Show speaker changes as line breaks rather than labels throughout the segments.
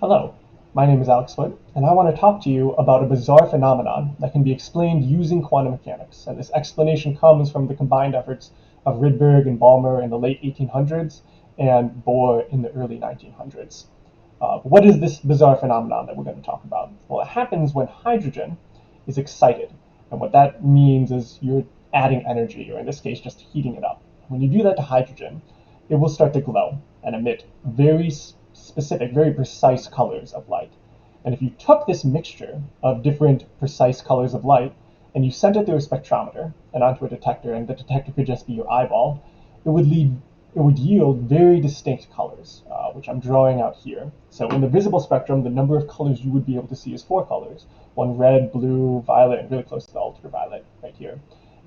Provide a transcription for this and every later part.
Hello, my name is Alex Foote, and I want to talk to you about a bizarre phenomenon that can be explained using quantum mechanics. And this explanation comes from the combined efforts of Rydberg and Balmer in the late 1800s and Bohr in the early 1900s. What is this bizarre phenomenon that we're going to talk about? Well, it happens when hydrogen is excited. And what that means is you're adding energy, or in this case, just heating it up. When you do that to hydrogen, it will start to glow and emit very specific, very precise colors of light. And if you took this mixture of different precise colors of light and you sent it through a spectrometer and onto a detector, and the detector could just be your eyeball, it would yield very distinct colors, which I'm drawing out here. So in the visible spectrum, the number of colors you would be able to see is 4 colors: one red, blue, violet, and really close to the ultraviolet right here.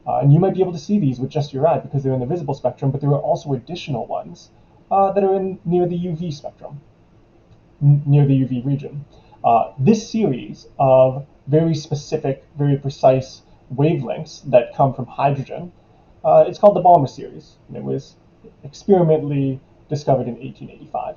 And you might be able to see these with just your eye because they're in the visible spectrum, but there are also additional ones that are near the UV spectrum, near the UV region. This series of very specific, very precise wavelengths that come from hydrogen, it's called the Balmer series, and it was experimentally discovered in 1885.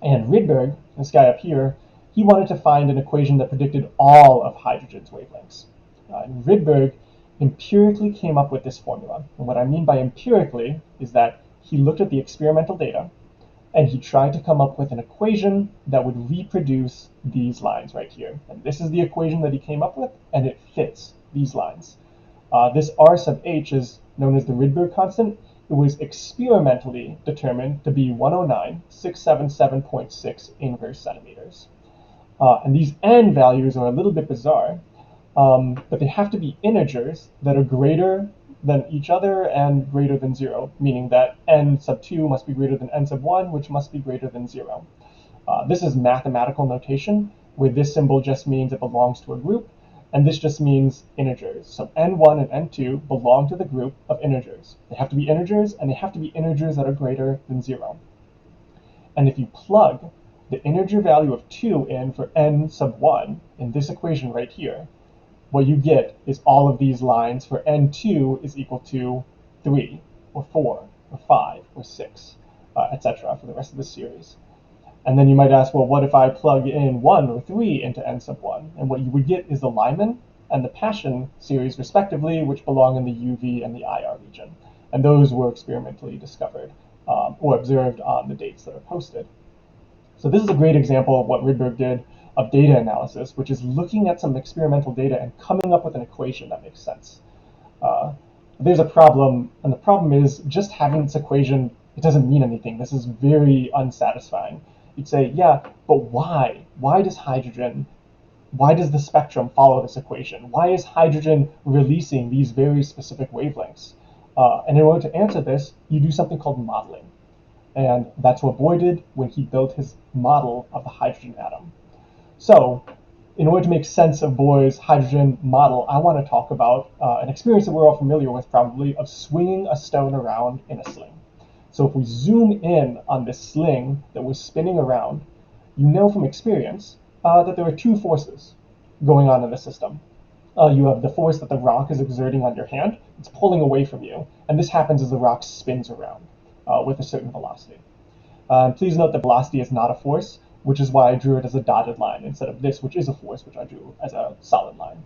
And Rydberg, this guy up here, he wanted to find an equation that predicted all of hydrogen's wavelengths. And Rydberg empirically came up with this formula. And what I mean by empirically is that he looked at the experimental data and he tried to come up with an equation that would reproduce these lines right here. And this is the equation that he came up with, and it fits these lines. This R sub h is known as the Rydberg constant. It was experimentally determined to be 109,677.6 inverse centimeters. And these n values are a little bit bizarre, but they have to be integers that are greater than each other and greater than 0, meaning that n sub 2 must be greater than n sub 1, which must be greater than 0. This is mathematical notation, where this symbol just means it belongs to a group, and this just means integers. So n1 and n2 belong to the group of integers. They have to be integers, and they have to be integers that are greater than 0. And if you plug the integer value of 2 in for n sub 1 in this equation right here, what you get is all of these lines for n2 is equal to 3, or 4, or 5, or 6, etc. for the rest of the series. And then you might ask, well, what if I plug in 1 or 3 into n sub 1? And what you would get is the Lyman and the Paschen series, respectively, which belong in the UV and the IR region. And those were experimentally discovered or observed on the dates that are posted. So this is a great example of what Rydberg did of data analysis, which is looking at some experimental data and coming up with an equation that makes sense. There's a problem, and the problem is just having this equation, it doesn't mean anything. This is very unsatisfying. You'd say, yeah, but why? Why does the spectrum follow this equation? Why is hydrogen releasing these very specific wavelengths? And in order to answer this, you do something called modeling. And that's what Bohr did when he built his model of the hydrogen atom. So in order to make sense of Bohr's hydrogen model, I want to talk about an experience that we're all familiar with probably of swinging a stone around in a sling. So if we zoom in on this sling that was spinning around, you know from experience that there are two forces going on in the system. You have the force that the rock is exerting on your hand. It's pulling away from you. And this happens as the rock spins around with a certain velocity. Please note that velocity is not a force, which is why I drew it as a dotted line instead of this, which is a force, which I drew as a solid line.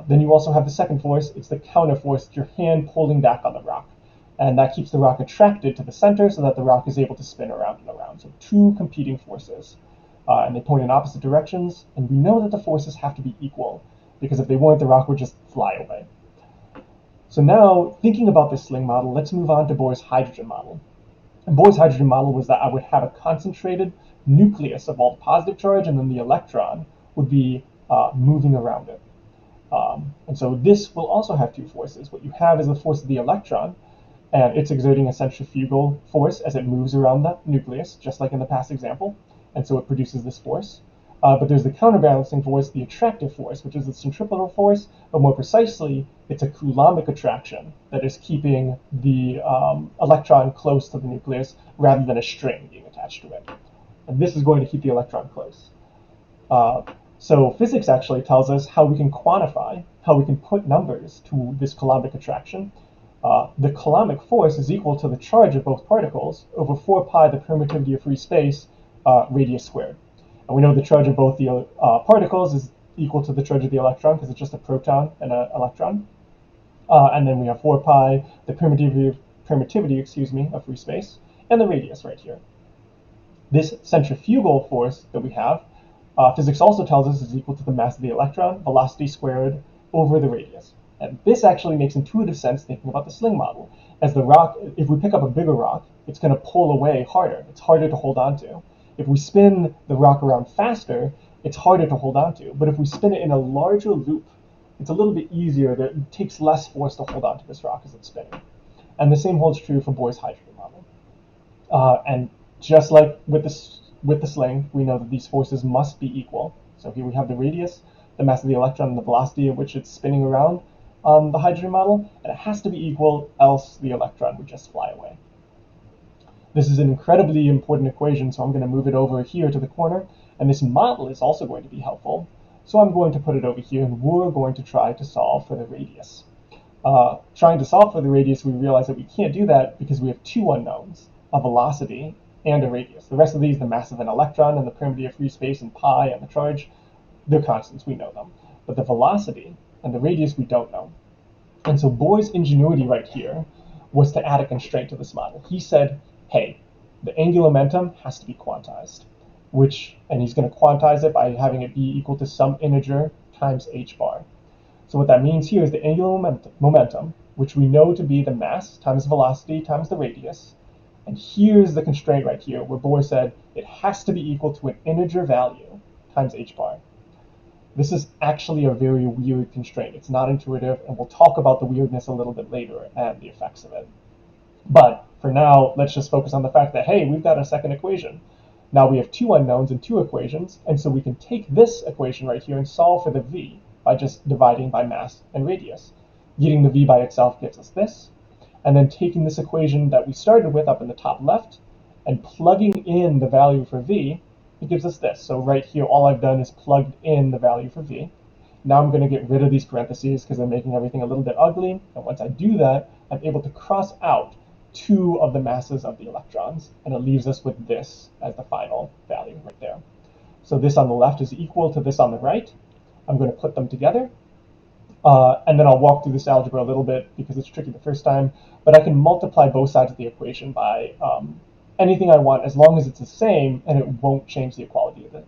Then you also have the second force. It's the counter force, your hand pulling back on the rock. And that keeps the rock attracted to the center so that the rock is able to spin around and around. So two competing forces. And they point in opposite directions. And we know that the forces have to be equal, because if they weren't, the rock would just fly away. So now, thinking about this sling model, let's move on to Bohr's hydrogen model. And Bohr's hydrogen model was that I would have a concentrated nucleus of all the positive charge, and then the electron would be moving around it. And so this will also have two forces. What you have is the force of the electron, and it's exerting a centrifugal force as it moves around the nucleus, just like in the past example. And so it produces this force. But there's the counterbalancing force, the attractive force, which is the centripetal force, but more precisely, it's a Coulombic attraction that is keeping the electron close to the nucleus rather than a string being attached to it. And this is going to keep the electron close. So physics actually tells us how we can quantify, how we can put numbers to this Coulombic attraction. The Coulombic force is equal to the charge of both particles over 4 pi the permittivity of free space radius squared. And we know the charge of both the particles is equal to the charge of the electron because it's just a proton and an electron. And then we have 4 pi, the permittivity, of free space, and the radius right here. This centrifugal force that we have, physics also tells us is equal to the mass of the electron, velocity squared over the radius. And this actually makes intuitive sense thinking about the sling model. As the rock, if we pick up a bigger rock, it's going to pull away harder. It's harder to hold on to. If we spin the rock around faster, it's harder to hold on to. But if we spin it in a larger loop, it's a little bit easier. It takes less force to hold on to this rock as it's spinning. And the same holds true for Bohr's hydrogen model. And just like with the sling, we know that these forces must be equal. So here we have the radius, the mass of the electron, and the velocity at which it's spinning around on the hydrogen model, and it has to be equal, else the electron would just fly away. This is an incredibly important equation, so I'm going to move it over here to the corner, and this model is also going to be helpful. So I'm going to put it over here, and we're going to try to solve for the radius. Trying to solve for the radius, we realize that we can't do that because we have two unknowns, a velocity and a radius. The rest of these, the mass of an electron and the permittivity of free space and pi and the charge, they're constants, we know them. But the velocity and the radius we don't know. And so Bohr's ingenuity right here was to add a constraint to this model. He said, hey, the angular momentum has to be quantized, and he's going to quantize it by having it be equal to some integer times h bar. So what that means here is the angular momentum, which we know to be the mass times velocity times the radius. And here's the constraint right here, where Bohr said it has to be equal to an integer value times h bar. This is actually a very weird constraint. It's not intuitive, and we'll talk about the weirdness a little bit later and the effects of it. But for now, let's just focus on the fact that, hey, we've got a second equation. Now we have two unknowns and two equations, and so we can take this equation right here and solve for the v by just dividing by mass and radius. Getting the v by itself gives us this, and then taking this equation that we started with up in the top left and plugging in the value for v, it gives us this. So right here, all I've done is plugged in the value for v. Now I'm going to get rid of these parentheses because they're making everything a little bit ugly. And once I do that, I'm able to cross out two of the masses of the electrons, and it leaves us with this as the final value right there. So this on the left is equal to this on the right. I'm going to put them together. And then I'll walk through this algebra a little bit because it's tricky the first time. But I can multiply both sides of the equation by anything I want as long as it's the same and it won't change the equality of the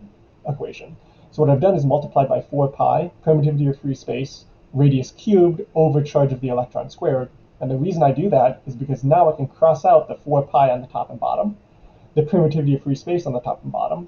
equation. So what I've done is multiplied by 4 pi, permittivity of free space, radius cubed over charge of the electron squared. And the reason I do that is because now I can cross out the 4 pi on the top and bottom, the permittivity of free space on the top and bottom,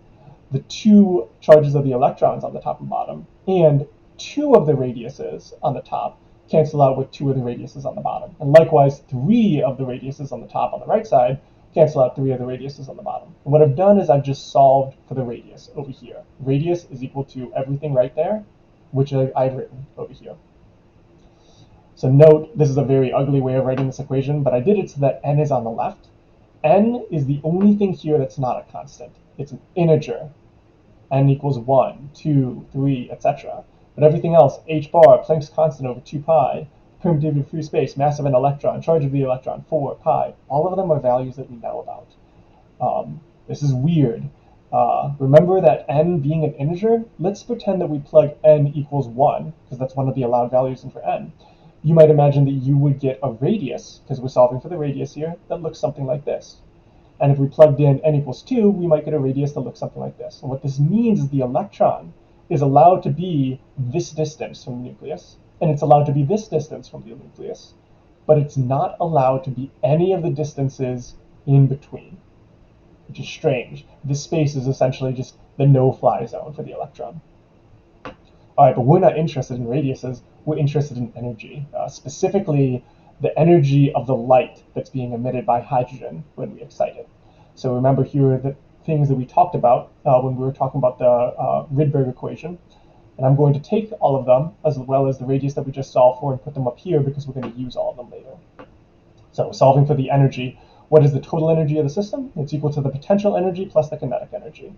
the two charges of the electrons on the top and bottom, and two of the radiuses on the top cancel out with two of the radiuses on the bottom. And likewise, three of the radiuses on the top on the right side cancel out three of the radiuses on the bottom. And what I've done is I've just solved for the radius over here. Radius is equal to everything right there, which I've written over here. So note, this is a very ugly way of writing this equation, but I did it so that n is on the left. N is the only thing here that's not a constant. It's an integer. N equals 1, 2, 3, etc. But everything else, h bar, Planck's constant over 2 pi, permittivity of free space, mass of an electron, charge of the electron, 4 pi, all of them are values that we know about. This is weird. Remember that n being an integer? Let's pretend that we plug n equals 1, because that's one of the allowed values in for n. You might imagine that you would get a radius, because we're solving for the radius here, that looks something like this. And if we plugged in n equals 2, we might get a radius that looks something like this. And what this means is the electron is allowed to be this distance from the nucleus, and it's allowed to be this distance from the nucleus, but it's not allowed to be any of the distances in between, which is strange. This space is essentially just the no-fly zone for the electron. All right, but we're not interested in radiuses, we're interested in energy, specifically the energy of the light that's being emitted by hydrogen when we excite it. So remember here are the things that we talked about when we were talking about the Rydberg equation. And I'm going to take all of them, as well as the radius that we just solved for, and put them up here because we're going to use all of them later. So solving for the energy, what is the total energy of the system? It's equal to the potential energy plus the kinetic energy.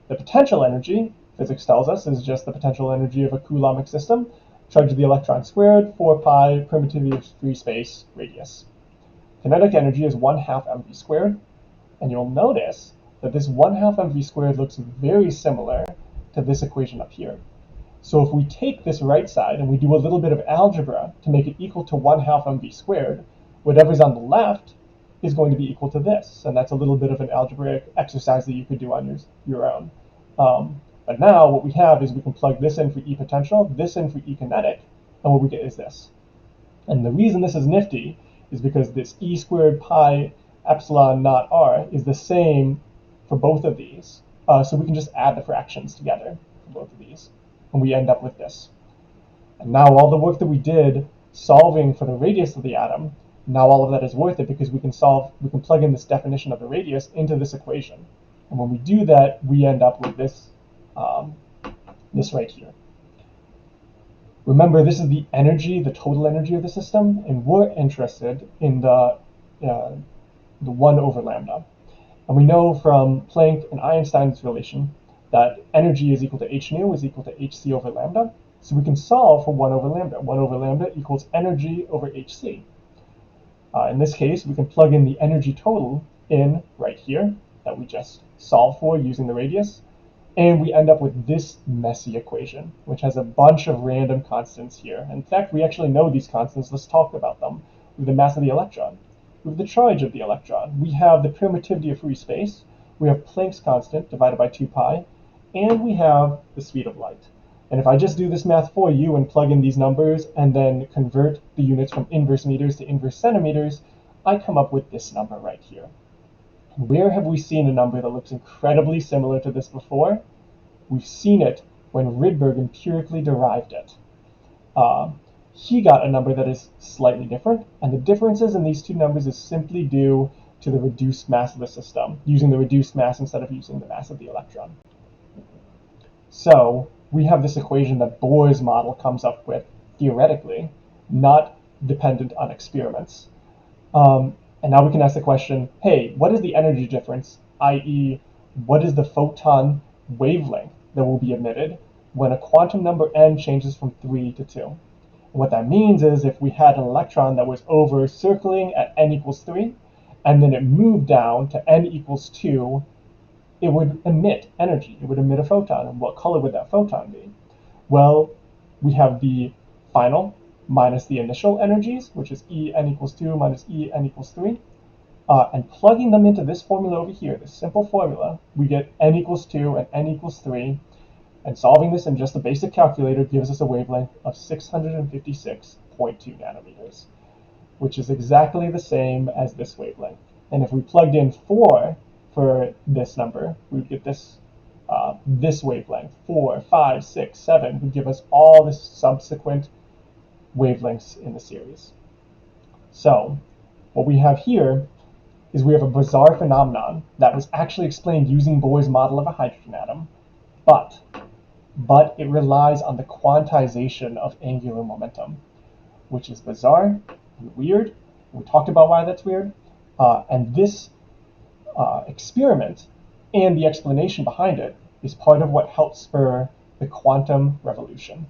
The potential energy, physics tells us, is just the potential energy of a Coulombic system, charge of the electron squared, 4 pi, permittivity of free space, radius. Kinetic energy is 1/2 mv squared, and you'll notice that this 1/2 mv squared looks very similar to this equation up here. So if we take this right side and we do a little bit of algebra to make it equal to 1/2 mv squared, whatever's on the left is going to be equal to this. And that's a little bit of an algebraic exercise that you could do on your own. But now what we have is we can plug this in for E potential, this in for E kinetic, and what we get is this. And the reason this is nifty is because this E squared pi epsilon naught r is the same for both of these. So we can just add the fractions together for both of these, and we end up with this. And now all the work that we did solving for the radius of the atom, now all of that is worth it because we can plug in this definition of the radius into this equation. And when we do that, we end up with this, this right here. Remember, this is the energy, the total energy of the system, and we're interested in the 1 over lambda. And we know from Planck and Einstein's relation that energy is equal to h nu is equal to hc over lambda. So we can solve for 1 over lambda. 1 over lambda equals energy over hc. In this case, we can plug in the energy total in right here that we just solved for using the radius. And we end up with this messy equation, which has a bunch of random constants here. In fact, we actually know these constants. Let's talk about them. We have the mass of the electron. We have the charge of the electron. We have the permittivity of free space. We have Planck's constant divided by 2 pi. And we have the speed of light. And if I just do this math for you and plug in these numbers and then convert the units from inverse meters to inverse centimeters, I come up with this number right here. Where have we seen a number that looks incredibly similar to this before? We've seen it when Rydberg empirically derived it. He got a number that is slightly different, and the differences in these two numbers is simply due to the reduced mass of the system, using the reduced mass instead of using the mass of the electron. So we have this equation that Bohr's model comes up with, theoretically, not dependent on experiments. And now we can ask the question, hey, what is the energy difference, i.e., what is the photon wavelength that will be emitted when a quantum number n changes from 3 to 2? And what that means is if we had an electron that was over circling at n equals 3, and then it moved down to n equals 2, it would emit energy. It would emit a photon. And what color would that photon be? Well, we have the final minus the initial energies, which is E n equals 2 minus E n equals 3. And plugging them into this formula over here, this simple formula, we get n equals 2 and n equals 3. And solving this in just the basic calculator gives us a wavelength of 656.2 nanometers, which is exactly the same as this wavelength. And if we plugged in 4 for this number, we would get this this wavelength. 4, 5, 6, 7 would give us all the subsequent wavelengths in the series. So what we have here is we have a bizarre phenomenon that was actually explained using Bohr's model of a hydrogen atom, but it relies on the quantization of angular momentum, which is bizarre and weird. We talked about why that's weird. And this experiment and the explanation behind it is part of what helped spur the quantum revolution.